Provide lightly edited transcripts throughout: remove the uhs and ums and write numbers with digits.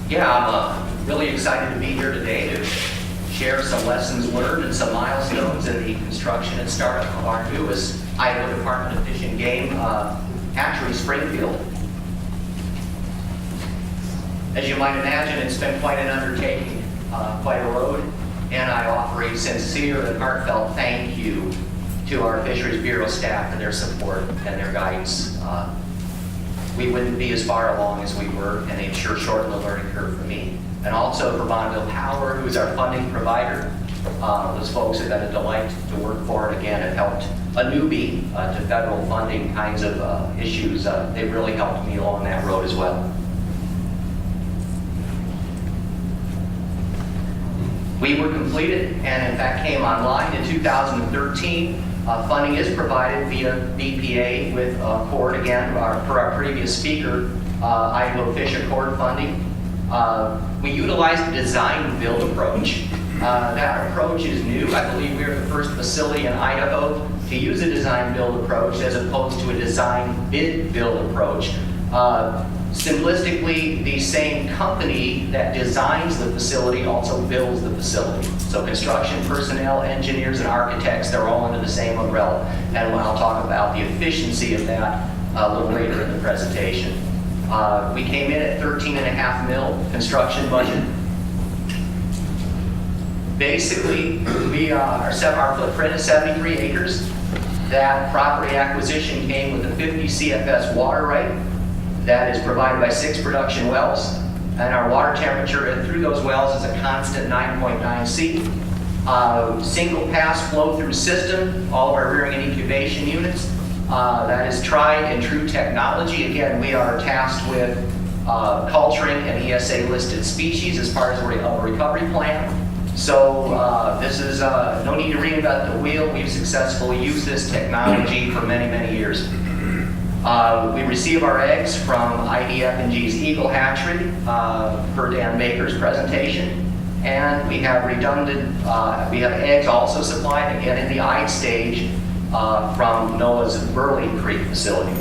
Yeah, I'm really excited to be here today to share some lessons learned and some milestones in the construction and startup of our newest Idaho Department of Fish and Game Hatchery, Springfield. As you might imagine, it's been quite an undertaking, quite a road, and I offer a sincere and heartfelt thank you to our Fisheries Bureau staff for their support and their guidance. We wouldn't be as far along as we were, and they've sure shortened the learning curve for me. And also for Bonneville Power, who is our funding provider. Those folks have been a delight to work for, and again, have helped a newbie to federal funding kinds of issues. They've really helped me along that road as well. We were completed and in fact came online in 2013. Funding is provided via BPA with Accord, again, per our previous speaker, Idaho Fish Accord funding. We utilized the design-build approach. That approach is new. I believe we are the first facility in Idaho to use a design-build approach as opposed to a design-bid-build approach. Simplistically, the same company that designs the facility also builds the facility. So construction personnel, engineers, and architects, they're all under the same umbrella. And I'll talk about the efficiency of that a little later in the presentation. We came in at $13.5 million construction budget. Basically, our footprint is 73 acres. That property acquisition came with a 50 CFS water right. That is provided by 6 production wells, and our water temperature through those wells is a constant 9.9 C. Single pass flow through system, all of our rearing and incubation units. That is tried and true technology. Again, we are tasked with culturing an ESA listed species as part of a recovery plan. So this is no need to reinvent the wheel. We've successfully used this technology for many, many years. We receive our eggs from IDF&G's Eagle Hatchery per Dan Baker's presentation, and we have redundant, we have eggs also supplied again in the eyed stage from NOAA's Burley Creek facility.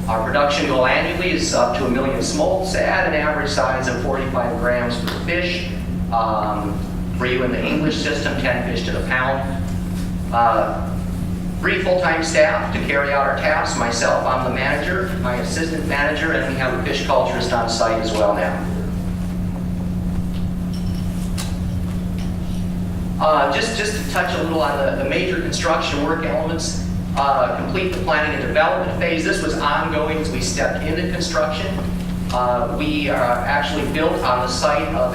Our production goal annually is up to 1 million smolts at an average size of 45 grams per fish. For you in the English system, 10 fish to the pound. 3 full-time staff to carry out our tasks. Myself, I'm the manager, my assistant manager, and we have a fish culturist on site as well now. Just to touch a little on the major construction work elements, complete the planning and development phase. This was ongoing as we stepped into construction. We actually built on the site of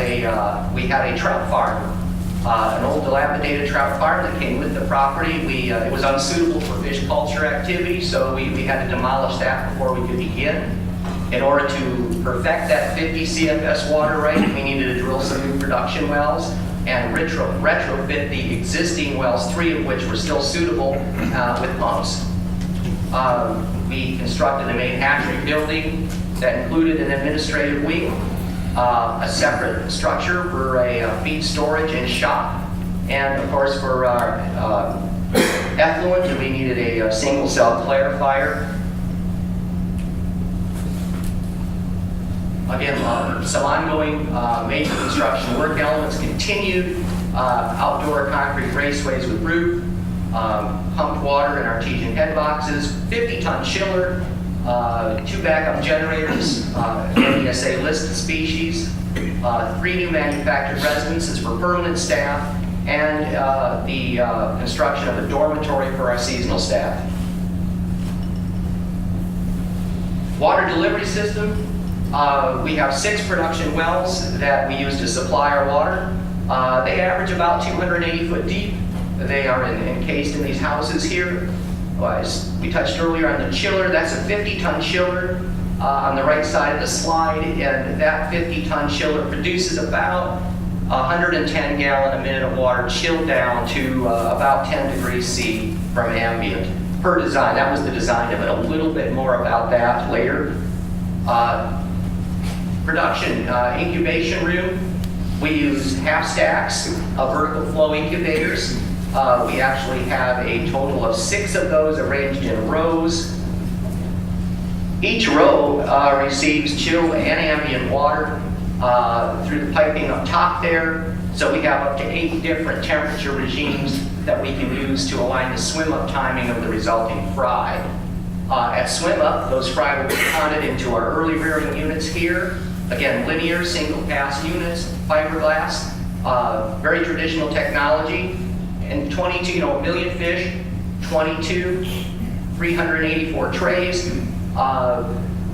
we had a trout farm. An old dilapidated trout farm that came with the property. It was unsuitable for fish culture activity, so we had to demolish that before we could begin. In order to perfect that 50 CFS water right, we needed to drill some new production wells and retrofit the existing wells, 3 of which were still suitable with pumps. We constructed the main hatchery building that included an administrative wing, a separate structure for a feed storage and shop, and of course for our effluent, we needed a single cell clarifier. Again, some ongoing major construction work elements continued. Outdoor concrete raceways with roof, pumped water in artesian head boxes, 50-ton chiller, 2 backup generators, ESA listed species, 3 new manufactured residences for permanent staff, and the construction of a dormitory for our seasonal staff. Water delivery system. We have 6 production wells that we use to supply our water. They average about 280 foot deep. They are encased in these houses here. As we touched earlier on the chiller, that's a 50-ton chiller on the right side of the slide, and that 50-ton chiller produces about 110 gallon a minute of water chilled down to about 10 degrees C from ambient per design. That was the design of it. A little bit more about that later. Production incubation room. We use half stacks of vertical flow incubators. We actually have a total of 6 of those arranged in rows. Each row receives chilled and ambient water. through the piping up top there. So we have up to 8 different temperature regimes that we can use to align the swim-up timing of the resulting fry. At swim-up, those fry will be counted into our early rearing units here. Again, linear single-pass units, fiberglass, very traditional technology. And 22, a million fish, 22, 384 trays.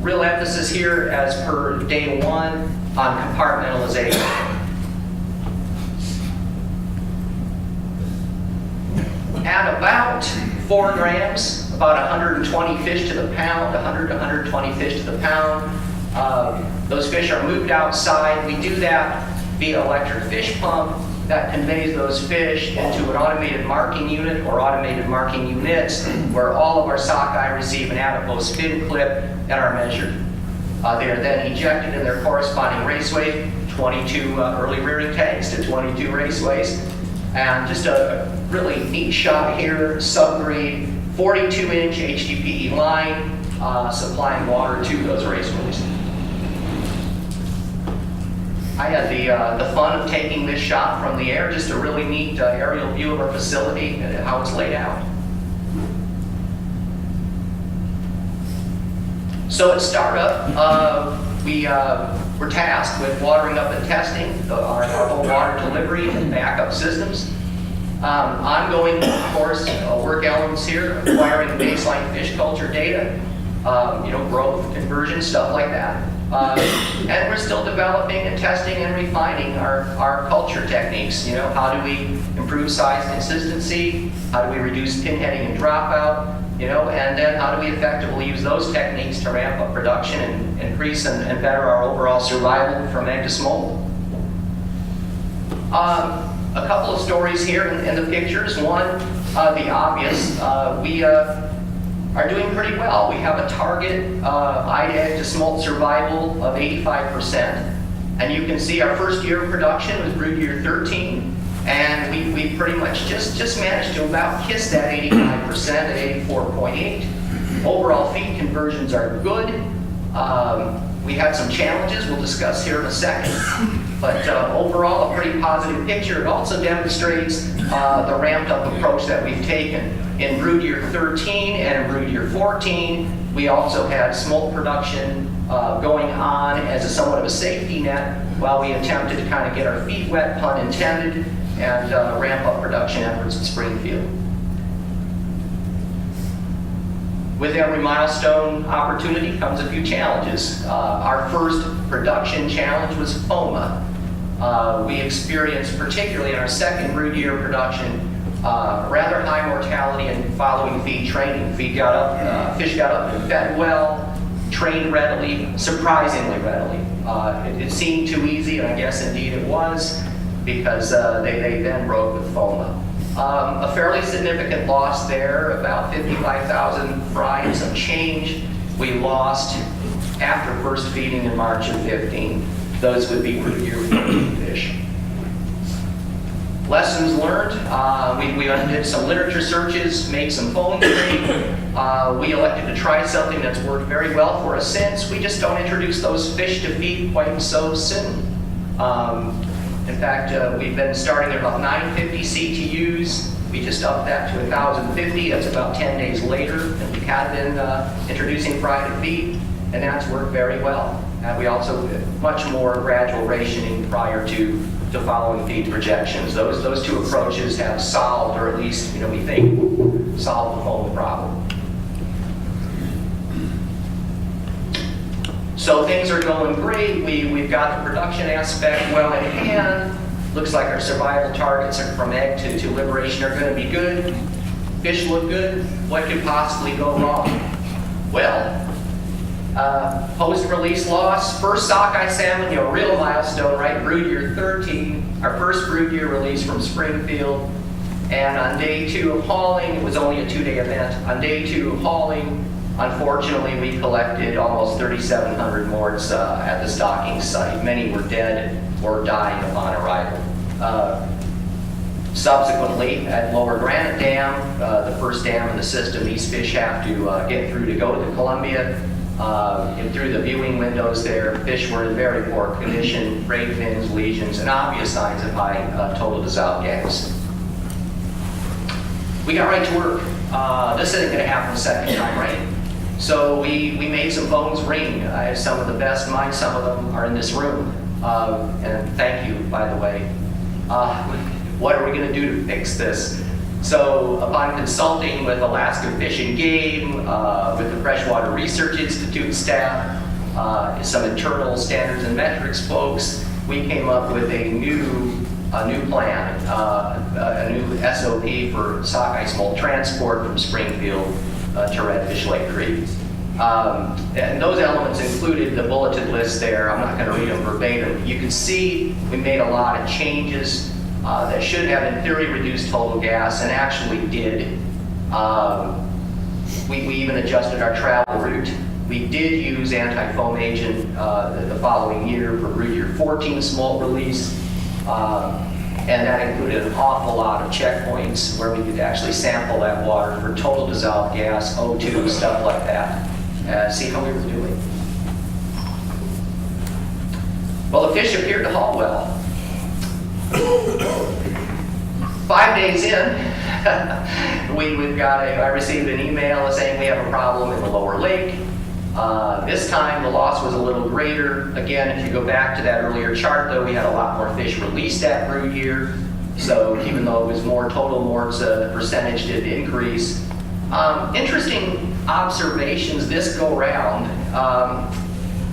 Real emphasis here, as per day 1, on compartmentalization. At about 4 grams, about 120 fish to the pound, 100 to 120 fish to the pound. Those fish are moved outside. We do that via electric fish pump that conveys those fish into an automated marking unit or automated marking units where all of our sockeye receive an adipose fin clip and are measured. They are then ejected in their corresponding raceway, 22 early rearing tanks to 22 raceways. And just a really neat shot here, subgrade, 42-inch HDPE line supplying water to those raceways. I had the fun of taking this shot from the air, just a really neat aerial view of our facility and how it's laid out. So at startup, we were tasked with watering up and testing our whole water delivery and backup systems. Ongoing, of course, work elements here, acquiring baseline fish culture data, growth, conversion, stuff like that. And we're still developing and testing and refining our culture techniques. How do we improve size consistency? How do we reduce pinheading and dropout? And then how do we effectively use those techniques to ramp up production and increase and better our overall survival from egg to smolt? A couple of stories here in the pictures. One, the obvious, we are doing pretty well. We have a target egg to smolt survival of 85%. And you can see our first year of production was brood year 13. And we pretty much just managed to about kiss that 85% at 84.8. Overall feed conversions are good. We had some challenges we'll discuss here in a second. But overall, a pretty positive picture. It also demonstrates the ramped up approach that we've taken. In brood year 13 and in brood year 14, we also had smolt production going on as a somewhat of a safety net while we attempted to kind of get our feet wet, pun intended, and ramp up production efforts at Springfield. With every milestone opportunity comes a few challenges. Our first production challenge was Phoma. We experienced, particularly in our second brood year production, rather high mortality and following feed training. Fish got up and fed well, trained readily, surprisingly readily. It seemed too easy, and I guess indeed it was, because they then broke with Phoma. A fairly significant loss there, about 55,000 fry and some change we lost after first feeding in March of 15. Those would be brood year 14 fish. Lessons learned, we did some literature searches, made some phone screen. We elected to try something that's worked very well for us since. We just don't introduce those fish to feed quite so soon. In fact, we've been starting at about 950 CTUs. We just upped that to 1,050. That's about 10 days later than we had been introducing fry to feed, and that's worked very well. And we also did much more gradual rationing prior to following feed projections. Those two approaches have solved, or at least we think, solved the whole problem. So things are going great. We've got the production aspect well in hand. Looks like our survival targets from egg to liberation are going to be good. Fish look good. What could possibly go wrong? Well, post-release loss, first sockeye salmon, real milestone, right? Brood year 13, our first brood year release from Springfield. And on day 2 of hauling, it was only a 2-day event. On day 2 of hauling, unfortunately, we collected almost 3,700 morts at the stocking site. Many were dead or dying upon arrival. Subsequently, at Lower Granite Dam, the first dam in the system these fish have to get through to go to the Columbia, And through the viewing windows there, fish were in very poor condition, grade fins, lesions, and obvious signs of high total dissolved gas. We got right to work. This isn't going to happen the second time, right? So we made some phones ring. I have some of the best minds. Some of them are in this room. And thank you, by the way. What are we going to do to fix this? So upon consulting with Alaska Fish and Game, with the Freshwater Research Institute staff, some internal standards and metrics folks, we came up with a new plan, a new SOP for sockeye smolt transport from Springfield to Redfish Lake Creek. And those elements included the bulleted list there. I'm not going to read them verbatim. You can see we made a lot of changes that should have, in theory, reduced total gas, and actually did. We even adjusted our travel route. We did use anti-foam agent the following year for brood year 14 smolt release. And that included an awful lot of checkpoints where we could actually sample that water for total dissolved gas, O2, stuff like that, see how we were doing. Well, the fish appeared to haul well. 5 days in, I received an email saying we have a problem in the lower lake. This time the loss was a little greater. Again, if you go back to that earlier chart, though, we had a lot more fish released that brood year. So even though it was more total morts, the percentage did increase. Interesting observations this go round.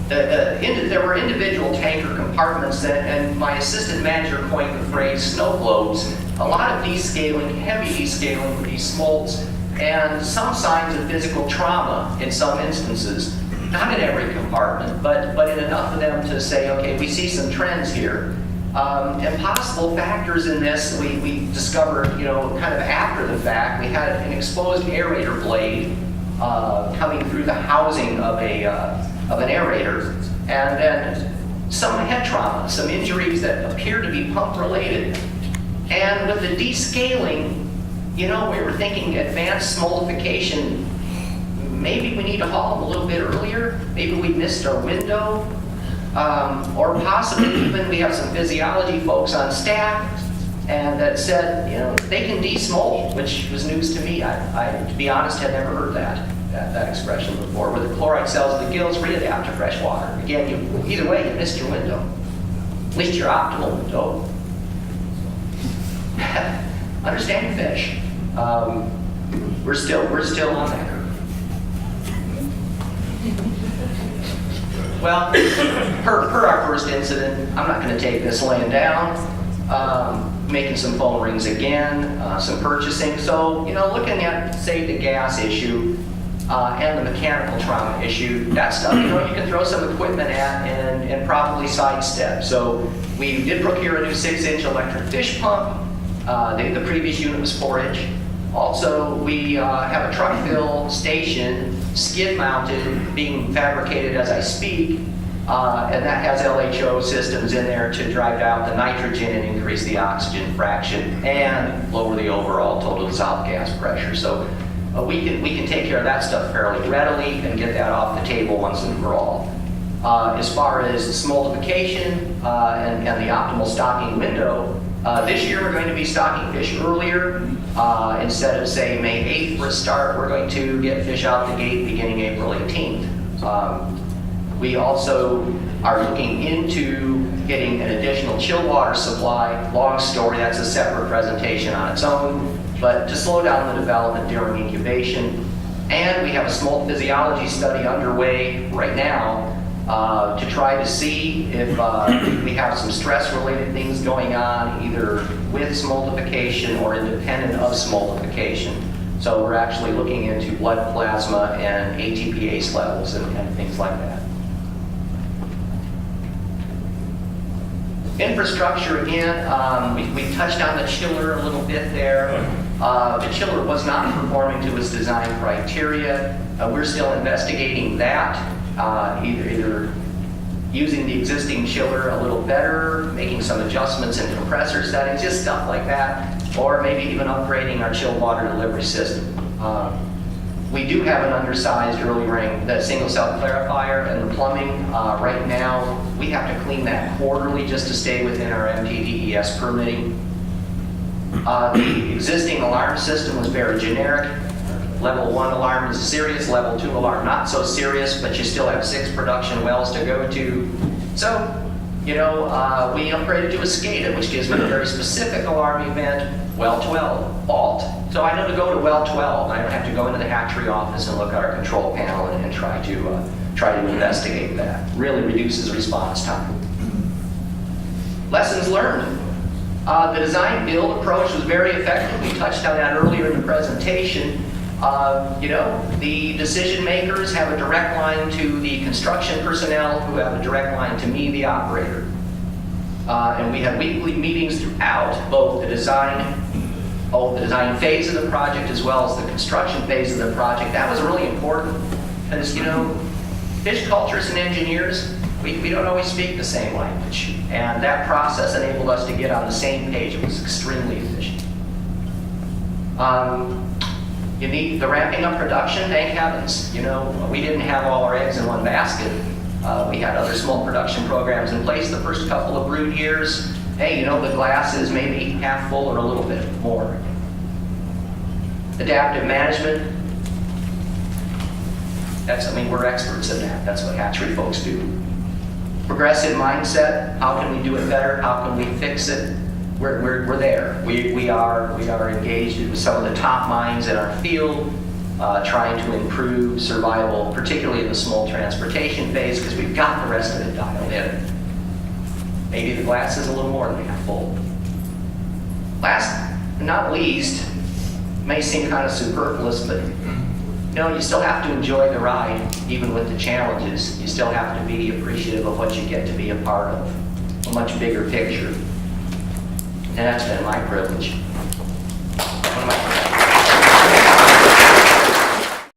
There were individual tanker compartments, and my assistant manager coined the phrase snow globes. A lot of descaling, heavy descaling for these smolts, and some signs of physical trauma in some instances. Not in every compartment, but in enough of them to say, okay, we see some trends here. And possible factors in this, we discovered, kind of after the fact, we had an exposed aerator blade coming through the housing of an aerator, and then some head trauma, some injuries that appear to be pump related. And with the descaling, we were thinking advanced smoltification. Maybe we need to haul them a little bit earlier. Maybe we missed our window. Or possibly even we have some physiology folks on staff and that said, they can desmolt, which was news to me. I to be honest, had never heard that expression before, where the chloride cells of the gills readapt to fresh water. Again, either way, you missed your window. At least your optimal window. Understand your fish. We're still on that curve. Well, per our first incident, I'm not going to take this laying down. Making some phone rings again, some purchasing. So, looking at, say, the gas issue and the mechanical trauma issue, that stuff, you can throw some equipment at and probably sidestep. So we did procure a new 6-inch electric fish pump. The previous unit was 4-inch. Also, we have a truck fill station, skid mounted, being fabricated as I speak, and that has LHO systems in there to drive out the nitrogen and increase the oxygen fraction and lower the overall total dissolved gas pressure. So we can take care of that stuff fairly readily and get that off the table once and for all. As far as smoltification and the optimal stocking window, this year we're going to be stocking fish earlier. Instead of, say, May 8th for a start, we're going to get fish out the gate beginning April 18th. We also are looking into getting an additional chill water supply. Long story, that's a separate presentation on its own, but to slow down the development during incubation. And we have a smolt physiology study underway right now to try to see if we have some stress-related things going on, either with smoltification or independent of smoltification. So we're actually looking into blood plasma and ATPase levels and things like that. Infrastructure, again, we touched on the chiller a little bit there. The chiller was not performing to its design criteria. We're still investigating that. Either using the existing chiller a little better, making some adjustments in compressor settings, just stuff like that, or maybe even upgrading our chilled water delivery system. We do have an undersized early ring, the single cell clarifier, and the plumbing. Right now, we have to clean that quarterly just to stay within our MTDES permitting. The existing alarm system was very generic. Level 1 alarm is serious, level 2 alarm not so serious, but you still have 6 production wells to go to. So, we upgraded to a SCADA, which gives me a very specific alarm event, well 12, fault. So I know to go to well 12. I don't have to go into the hatchery office and look at our control panel and try to investigate that. Really reduces response time. Lessons learned. The design build approach was very effective. We touched on that earlier in the presentation. The decision makers have a direct line to the construction personnel who have a direct line to me, the operator. And we had weekly meetings throughout both the design phase of the project as well as the construction phase of the project. That was really important because, fish culturists and engineers, we don't always speak the same language. And that process enabled us to get on the same page. It was extremely efficient. You need the ramping up production, thank heavens. We didn't have all our eggs in one basket. We had other small production programs in place the first couple of brood years. Hey, the glass is maybe half full or a little bit more. Adaptive management. We're experts in that. That's what hatchery folks do. Progressive mindset. How can we do it better? How can we fix it? We're there. We are engaged with some of the top minds in our field, trying to improve survival, particularly in the small transportation phase, because we've got the rest of it dialed in. Maybe the glass is a little more than half full. Last but not least, may seem kind of superfluous, but you still have to enjoy the ride, even with the challenges. You still have to be appreciative of what you get to be a part of, a much bigger picture. And that's been my privilege.